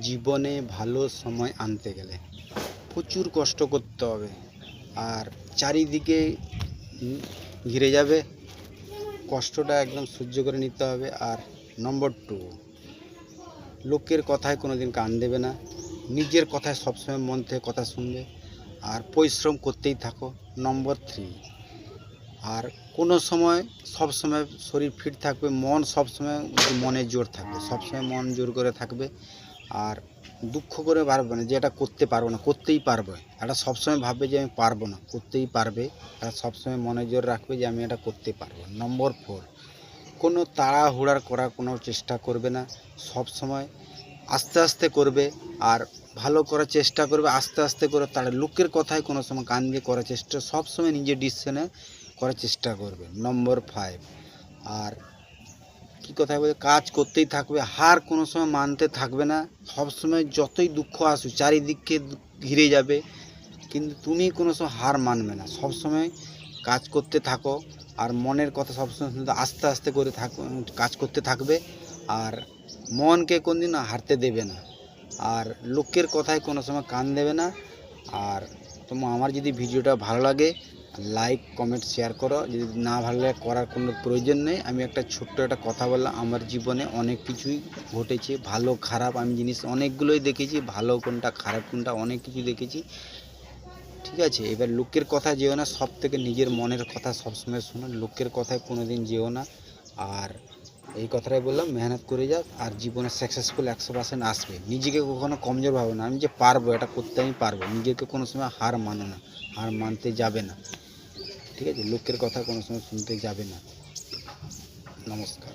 জীবনে ভালো সময় আনতে গেলে প্রচুর কষ্ট করতে হবে, আর চারিদিকে ঘিরে যাবে, কষ্টটা একদম সহ্য করে নিতে হবে। আর নম্বর 2, লোকের কথায় কোনো দিন কান দেবে না, নিজের কথায় সবসময় মন থেকে কথা শুনবে, আর পরিশ্রম করতেই থাকো। নম্বর 3, আর কোনো সময় সবসময় শরীর ফিট থাকবে, মন সবসময় মনে জোর থাকবে, সবসময় মন জোর করে থাকবে। আর দুঃখ করে পারবে না যে এটা করতে পারবো না, করতেই পারবে। এটা সবসময় ভাববে যে আমি পারবো না, করতেই পারবে। এটা সবসময় মনে জোর রাখবে যে আমি এটা করতে পারবো। নম্বর 4, কোনো তাড়াহুড়ার করার কোনো চেষ্টা করবে না, সবসময় আস্তে আস্তে করবে, আর ভালো করার চেষ্টা করবে আস্তে আস্তে করে। তার লোকের কথায় কোনো সময় কান দিয়ে করার চেষ্টা, সবসময় নিজের ডিসিশনে করার চেষ্টা করবে। নম্বর 5, আর কী কথা বলে, কাজ করতেই থাকবে, হার কোনো সময় মানতে থাকবে না। সবসময় যতই দুঃখ আসুক চারিদিকে ঘিরে যাবে, কিন্তু তুমি কোনো সময় হার মানবে না, সবসময় কাজ করতে থাকো। আর মনের কথা সবসময় আস্তে আস্তে করে কাজ করতে থাকবে, আর মনকে কোনদিন হারতে দেবে না, আর লোকের কথায় কোনো সময় কান দেবে না। আর আমার যদি ভিডিওটা ভালো লাগে, লাইক কমেন্ট শেয়ার করো। যদি না ভালো লাগে করার কোনো প্রয়োজন নেই। আমি একটা ছোট্ট একটা কথা বললাম, আমার জীবনে অনেক কিছুই ঘটেছে, ভালো খারাপ আমি জিনিস অনেকগুলোই দেখেছি, ভালো কোনটা খারাপ কোনটা অনেক কিছু দেখেছি। ঠিক আছে, এবার লোকের কথা যেও না, সব থেকে নিজের মনের কথা সবসময় শোনো, লোকের কথায় কোনো দিন যেও না। আর এই কথাটাই বললাম, মেহনত করে যাও, আর জীবনে সাকসেসফুল 100% আসবে। নিজেকে কখনো কমজোর ভাবো না, আমি যে পারবো, এটা করতে আমি পারবো। নিজেকে কোনো সময় হার মানো না, হার মানতে যাবে না। ঠিক আছে, লোকের কথা কোনো সময় শুনতে যাবে না। নমস্কার।